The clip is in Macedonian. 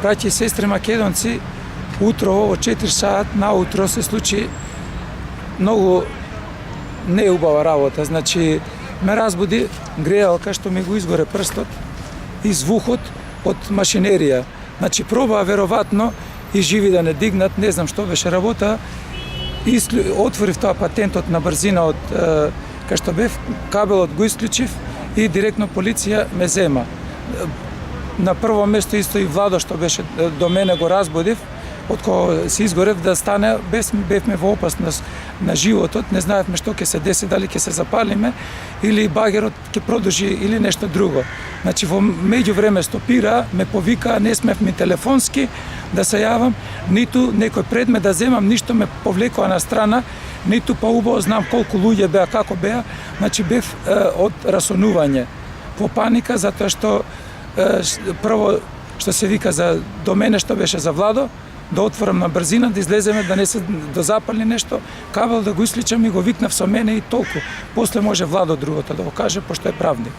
Браќи и сестри македонци, утро во 4 саат наутро се случи многу неубава работа. Значи, ме разбуди грејалка што ми го изгоре прстот и звукот од машинерија. Значи, пробаа веројатно и живи да не дигнат, не знам што беше работа. Отворив тоа патентот на брзина од кај што бев, кабелот го исклучив и директно полиција ме зема. На прво место исто и Владо што беше до мене го разбудив, од кога се изгорев да стане, бевме во опасност на животот, не знаевме што ќе се деси, дали ќе се запалиме или багерот ќе продолжи или нешто друго. Значи во меѓувреме стопира, ме повика, не смев ми телефонски да се јавам, ниту некој предмет да земам, ништо ме повлекува на страна, ниту па убаво знам колку луѓе беа, како беа, значи бев од расонување, во паника, затоа што прво што се вика до мене што беше за Владо, да отворам на брзина, да излеземе, да не се дозапали нешто, кабел да го исличам и го викнав со мене и толку. После може Владо другото да го каже, пошто е правник.